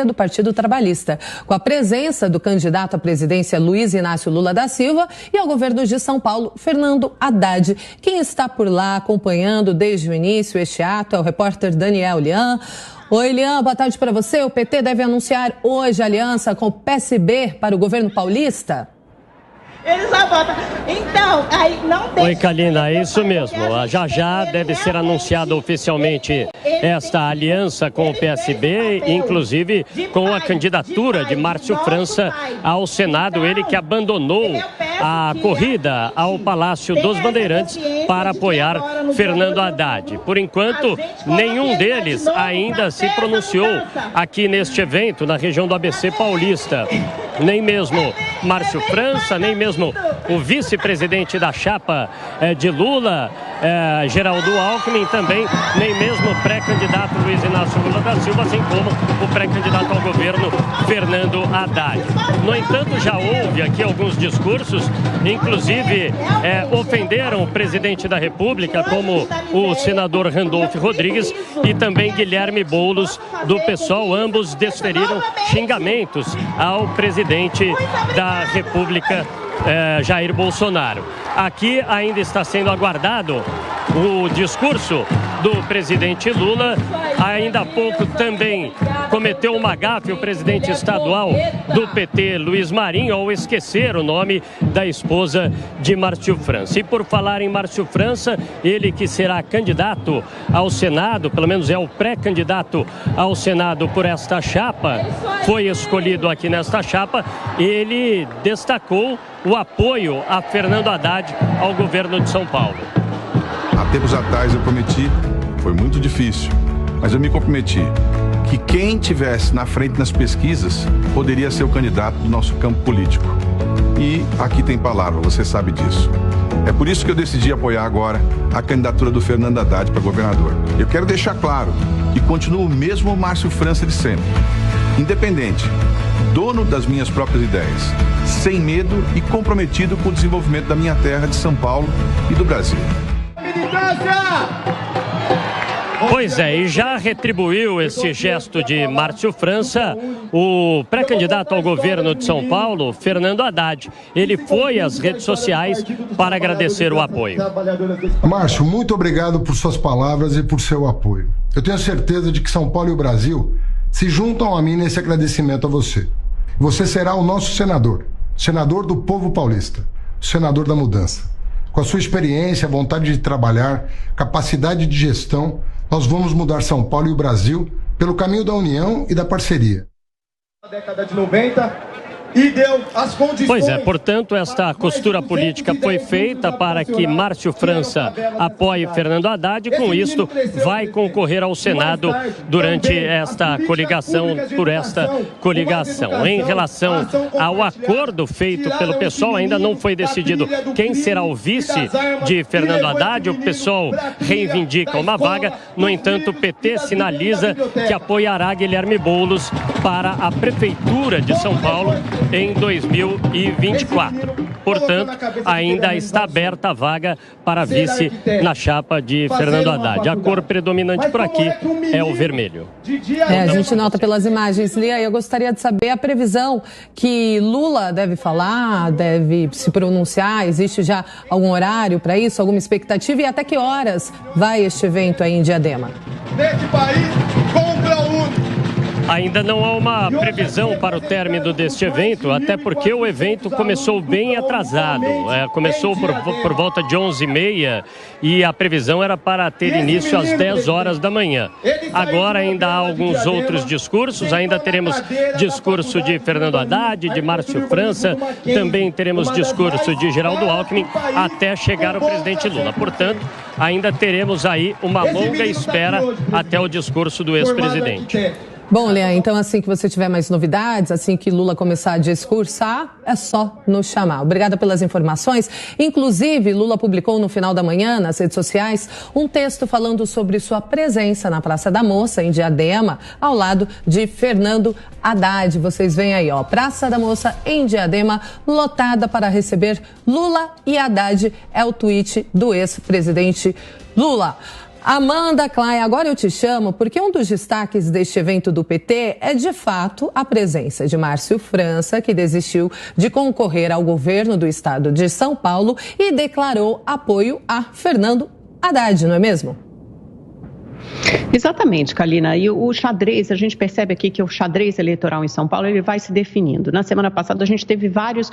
do Partido Trabalhista, com a presença do candidato à presidência Luiz Inácio Lula da Silva e ao governo de São Paulo, Fernando Haddad. Quem está por lá acompanhando desde o início este ato é o repórter Daniel Lian. Oi, Lian, boa tarde para você. O PT deve anunciar hoje a aliança com o PSB para o governo paulista? Eles só votam. Então, aí não tem... Oi, Kalina, é isso mesmo. Já deve ser anunciada oficialmente esta aliança com o PSB, inclusive com a candidatura de Márcio França ao Senado, ele que abandonou a corrida ao Palácio dos Bandeirantes para apoiar Fernando Haddad. Por enquanto, nenhum deles ainda se pronunciou aqui neste evento, na região do ABC Paulista. Nem mesmo Márcio França, nem mesmo o vice-presidente da chapa de Lula, Geraldo Alckmin, também nem mesmo o pré-candidato Luiz Inácio Lula da Silva, assim como o pré-candidato ao governo Fernando Haddad. No entanto, já houve aqui alguns discursos, inclusive ofenderam o presidente da República, como o senador Randolfo Rodrigues e também Guilherme Boulos, do PSOL. Ambos desferiram xingamentos ao presidente da República, Jair Bolsonaro. Aqui ainda está sendo aguardado o discurso do presidente Lula. Ainda há pouco também cometeu uma gafe o presidente estadual do PT, Luiz Marinho, ao esquecer o nome da esposa de Márcio França. E por falar em Márcio França, ele que será candidato ao Senado, pelo menos é o pré-candidato ao Senado por esta chapa, foi escolhido aqui nesta chapa, ele destacou o apoio a Fernando Haddad ao governo de São Paulo. Há tempos atrás eu prometi, foi muito difícil, mas eu me comprometi que quem tivesse na frente nas pesquisas poderia ser o candidato do nosso campo político. E aqui tem palavra, você sabe disso. É por isso que eu decidi apoiar agora a candidatura do Fernando Haddad para governador. Eu quero deixar claro que continuo o mesmo Márcio França de sempre, independente, dono das minhas próprias ideias, sem medo e comprometido com o desenvolvimento da minha terra de São Paulo e do Brasil. Pois é, e já retribuiu esse gesto de Márcio França o pré-candidato ao governo de São Paulo, Fernando Haddad. Ele foi às redes sociais para agradecer o apoio. Márcio, muito obrigado por suas palavras e por seu apoio. Eu tenho certeza de que São Paulo e o Brasil se juntam a mim nesse agradecimento a você. Você será o nosso senador, senador do povo paulista, senador da mudança. Com a sua experiência, vontade de trabalhar, capacidade de gestão, nós vamos mudar São Paulo e o Brasil pelo caminho da união e da parceria. Na década de 90, e deu as condições... Pois é, portanto, esta costura política foi feita para que Márcio França apoie Fernando Haddad e, com isto, vai concorrer ao Senado durante esta coligação, por esta coligação. Em relação ao acordo feito pelo PSOL, ainda não foi decidido quem será o vice de Fernando Haddad. O PSOL reivindica uma vaga, no entanto, o PT sinaliza que apoiará Guilherme Boulos para a Prefeitura de São Paulo em 2024. Portanto, ainda está aberta a vaga para vice na chapa de Fernando Haddad. A cor predominante por aqui é o vermelho. A gente nota pelas imagens. Lia, eu gostaria de saber a previsão que Lula deve falar, deve se pronunciar. Existe já algum horário para isso, alguma expectativa? E até que horas vai este evento aí em Diadema? Neste país, contra o mundo. Ainda não há uma previsão para o término deste evento, até porque o evento começou bem atrasado. Começou por volta de 11h30 e a previsão era para ter início às 10 horas da manhã. Agora ainda há alguns outros discursos, ainda teremos discurso de Fernando Haddad, de Márcio França, também teremos discurso de Geraldo Alckmin, até chegar o presidente Lula. Portanto, ainda teremos aí uma longa espera até o discurso do ex-presidente. Bom, Leandro, então assim que você tiver mais novidades, assim que Lula começar a discursar, é só nos chamar. Obrigada pelas informações. Inclusive, Lula publicou no final da manhã, nas redes sociais, um texto falando sobre sua presença na Praça da Moça, em Diadema, ao lado de Fernando Haddad. Vocês veem aí, ó, Praça da Moça, em Diadema, lotada para receber Lula e Haddad. É o tweet do ex-presidente Lula. Amanda Klein, agora eu te chamo porque um dos destaques deste evento do PT é, de fato, a presença de Márcio França, que desistiu de concorrer ao governo do estado de São Paulo e declarou apoio a Fernando Haddad, não é mesmo? Exatamente, Kalina. E o xadrez, a gente percebe aqui que o xadrez eleitoral em São Paulo, ele vai se definindo. Na semana passada, a gente teve vários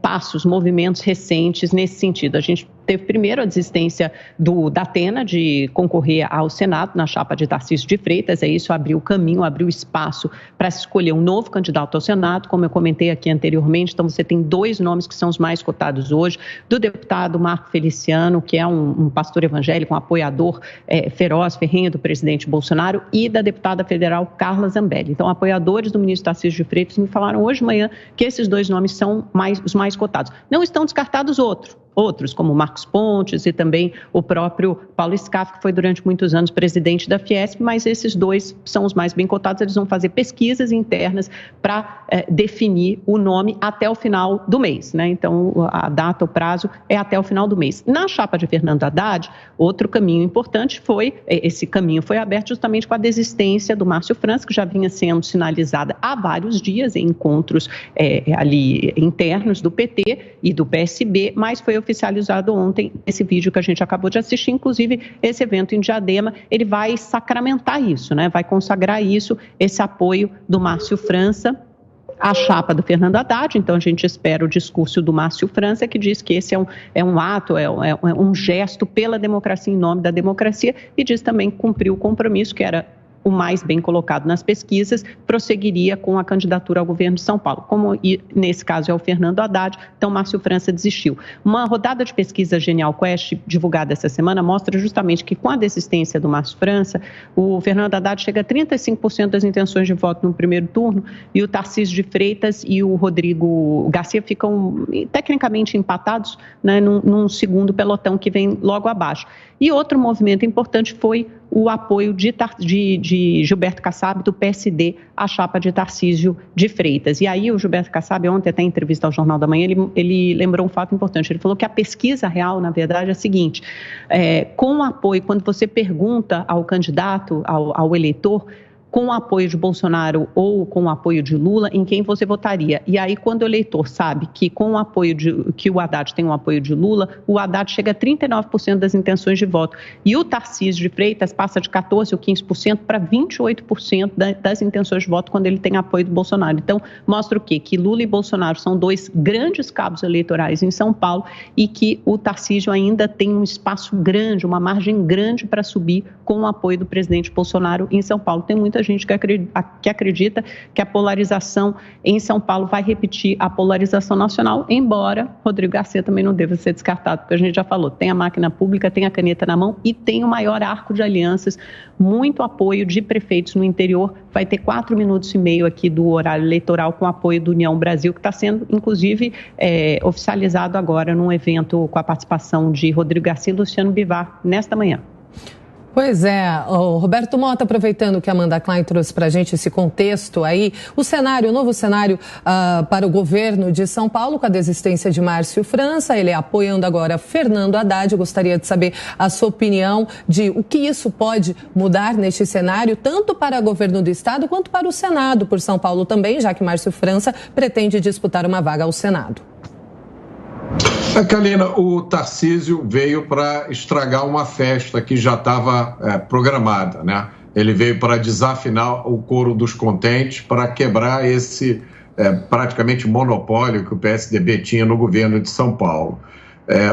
passos, movimentos recentes nesse sentido. A gente teve primeiro a desistência da Atena de concorrer ao Senado na chapa de Tarcísio de Freitas. Isso abriu o caminho, abriu espaço para se escolher um novo candidato ao Senado, como eu comentei aqui anteriormente. Então, você tem dois nomes que são os mais cotados hoje, do deputado Marco Feliciano, que é um pastor evangélico, um apoiador feroz, ferrenho do presidente Bolsonaro, e da deputada federal Carla Zambelli. Então, apoiadores do ministro Tarcísio de Freitas me falaram hoje de manhã que esses dois nomes são os mais cotados. Não estão descartados outros, como Marcos Pontes e também o próprio Paulo Scaff, que foi durante muitos anos presidente da Fiesp, mas esses dois são os mais bem cotados. Eles vão fazer pesquisas internas para definir o nome até o final do mês, né? Então, a data, o prazo é até o final do mês. Na chapa de Fernando Haddad, outro caminho importante esse caminho foi aberto justamente com a desistência do Márcio França, que já vinha sendo sinalizada há vários dias em encontros ali internos do PT e do PSB, mas foi oficializado ontem esse vídeo que a gente acabou de assistir. Inclusive, esse evento em Diadema, ele vai sacramentar isso, né? Vai consagrar isso, esse apoio do Márcio França à chapa do Fernando Haddad. Então, a gente espera o discurso do Márcio França, que diz que esse é um ato, é um gesto pela democracia, em nome da democracia, e diz também que cumpriu o compromisso, que era o mais bem colocado nas pesquisas, prosseguiria com a candidatura ao governo de São Paulo. Como nesse caso é o Fernando Haddad, então Márcio França desistiu. Uma rodada de pesquisa Genial Quest, divulgada essa semana, mostra justamente que com a desistência do Márcio França, o Fernando Haddad chega a 35% das intenções de voto no primeiro turno, e o Tarcísio de Freitas e o Rodrigo Garcia ficam tecnicamente empatados, né, num segundo pelotão que vem logo abaixo. E outro movimento importante foi o apoio de Gilberto Kassab, do PSD, à chapa de Tarcísio de Freitas. E aí o Gilberto Kassab, ontem até em entrevista ao Jornal da Manhã, ele lembrou um fato importante. Ele falou que a pesquisa real, na verdade, é a seguinte: com o apoio, quando você pergunta ao candidato, ao eleitor, com o apoio de Bolsonaro ou com o apoio de Lula, em quem você votaria? E aí, quando o eleitor sabe que com o apoio que o Haddad tem um apoio de Lula, o Haddad chega a 39% das intenções de voto. E o Tarcísio de Freitas passa de 14% ou 15% para 28% das intenções de voto quando ele tem apoio do Bolsonaro. Então, mostra o quê? Que Lula e Bolsonaro são dois grandes cabos eleitorais em São Paulo e que o Tarcísio ainda tem um espaço grande, uma margem grande para subir com o apoio do presidente Bolsonaro em São Paulo. Tem muita gente que acredita que a polarização em São Paulo vai repetir a polarização nacional, embora Rodrigo Garcia também não deva ser descartado, porque a gente já falou, tem a máquina pública, tem a caneta na mão e tem o maior arco de alianças, muito apoio de prefeitos no interior. Vai ter 4 minutos e meio aqui do horário eleitoral com apoio do União Brasil, que está sendo, inclusive, oficializado agora num evento com a participação de Rodrigo Garcia e Luciano Bivar, nesta manhã. Pois é, o Roberto Mota, aproveitando que a Amanda Klein trouxe para a gente esse contexto aí, o novo cenário para o governo de São Paulo, com a desistência de Márcio França, ele apoiando agora Fernando Haddad. Eu gostaria de saber a sua opinião de o que isso pode mudar neste cenário, tanto para o governo do estado quanto para o Senado, por São Paulo também, já que Márcio França pretende disputar uma vaga ao Senado. Kalina, o Tarcísio veio para estragar uma festa que já estava programada, né? Ele veio para desafinar o coro dos contentes, para quebrar esse praticamente monopólio que o PSDB tinha no governo de São Paulo.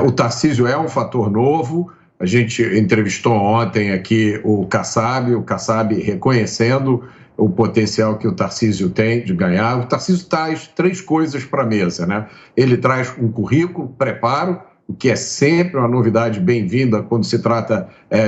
O Tarcísio é um fator novo. A gente entrevistou ontem aqui o Kassab reconhecendo o potencial que o Tarcísio tem de ganhar. O Tarcísio traz 3 coisas para a mesa, né? Ele traz um currículo, preparo, o que é sempre uma novidade bem-vinda quando se trata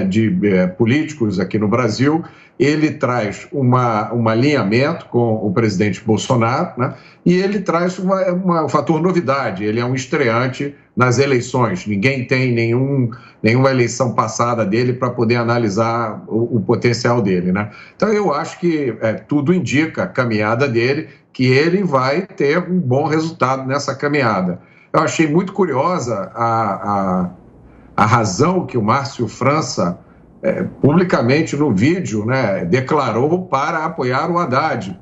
de políticos aqui no Brasil. Ele traz um alinhamento com o presidente Bolsonaro, né? E ele traz um fator novidade. Ele é um estreante nas eleições. Ninguém tem nenhuma eleição passada dele para poder analisar o potencial dele, né? Então, eu acho que tudo indica a caminhada dele, que ele vai ter um bom resultado nessa caminhada. Eu achei muito curiosa a razão que o Márcio França publicamente no vídeo, né, declarou para apoiar o Haddad.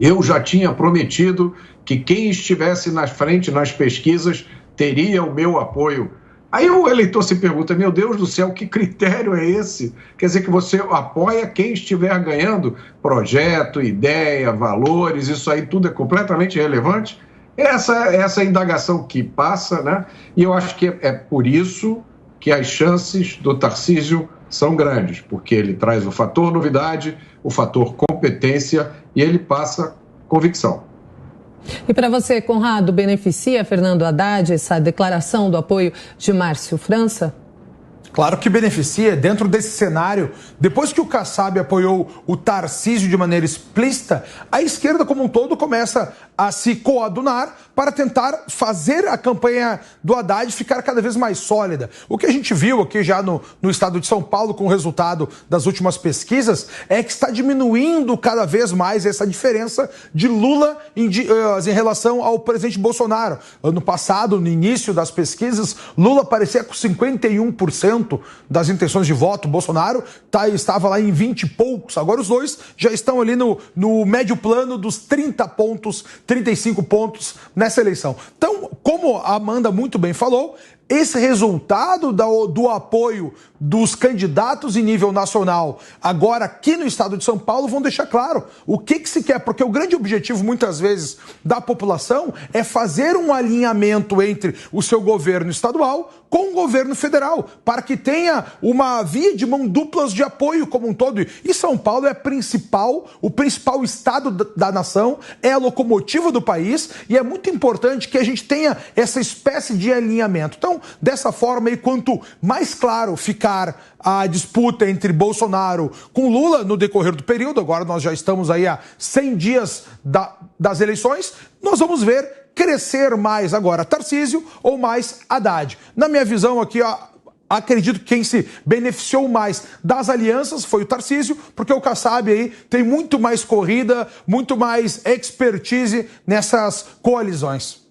Eu já tinha prometido que quem estivesse na frente nas pesquisas teria o meu apoio. Aí o eleitor se pergunta, meu Deus do céu, que critério é esse? Quer dizer que você apoia quem estiver ganhando? Projeto, ideia, valores, isso aí tudo é completamente irrelevante? Essa indagação que passa, né? E eu acho que é por isso que as chances do Tarcísio são grandes, porque ele traz o fator novidade, o fator competência e ele passa convicção. E para você, Conrado, beneficia Fernando Haddad essa declaração do apoio de Márcio França? Claro que beneficia. Dentro desse cenário, depois que o Kassab apoiou o Tarcísio de maneira explícita, a esquerda como um todo começa a se coadunar para tentar fazer a campanha do Haddad ficar cada vez mais sólida. O que a gente viu aqui já no estado de São Paulo com o resultado das últimas pesquisas é que está diminuindo cada vez mais essa diferença de Lula em relação ao presidente Bolsonaro. Ano passado, no início das pesquisas, Lula aparecia com 51% das intenções de voto, Bolsonaro estava lá em 20 e poucos. Agora os dois já estão ali no médio plano dos 30 pontos, 35 pontos nessa eleição. Então, como a Amanda muito bem falou, esse resultado do apoio dos candidatos em nível nacional, agora aqui no estado de São Paulo, vão deixar claro o que se quer, porque o grande objetivo, muitas vezes, da população é fazer um alinhamento entre o seu governo estadual com o governo federal, para que tenha uma via de mão duplas de apoio como um todo. E São Paulo é o principal estado da nação, é a locomotiva do país, e é muito importante que a gente tenha essa espécie de alinhamento. Então, dessa forma, e quanto mais claro ficar a disputa entre Bolsonaro com Lula no decorrer do período, agora nós já estamos aí há 100 dias das eleições, nós vamos ver crescer mais agora Tarcísio ou mais Haddad. Na minha visão aqui, acredito que quem se beneficiou mais das alianças foi o Tarcísio, porque o Kassab aí tem muito mais corrida, muito mais expertise nessas coalizões.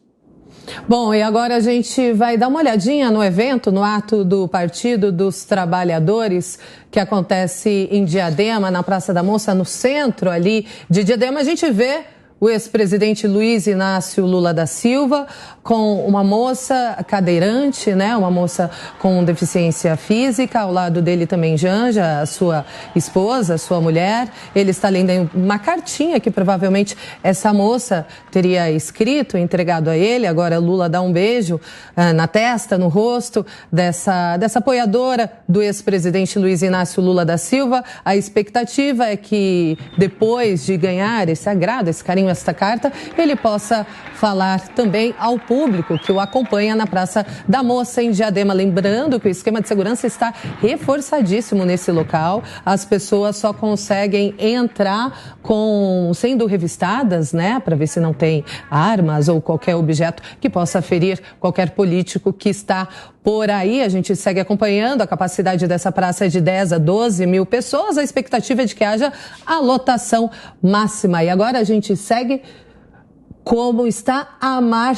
Bom, e agora a gente vai dar uma olhadinha no evento, no ato do Partido dos Trabalhadores, que acontece em Diadema, na Praça da Moça, no centro ali de Diadema. A gente vê o ex-presidente Luiz Inácio Lula da Silva com uma moça cadeirante, né? Uma moça com deficiência física. Ao lado dele também Janja, a sua esposa, a sua mulher. Ele está lendo uma cartinha que provavelmente essa moça teria escrito, entregado a ele. Agora Lula dá um beijo na testa, no rosto dessa apoiadora do ex-presidente Luiz Inácio Lula da Silva. A expectativa é que depois de ganhar esse agrado, esse carinho, esta carta, ele possa falar também ao público que o acompanha na Praça da Moça em Diadema. Lembrando que o esquema de segurança está reforçadíssimo nesse local. As pessoas só conseguem entrar sendo revistadas, né, para ver se não tem armas ou qualquer objeto que possa ferir qualquer político que está por aí. A gente segue acompanhando. A capacidade dessa praça é de 10 a 12 mil pessoas. A expectativa é de que haja a lotação máxima. E agora a gente segue como está a marcha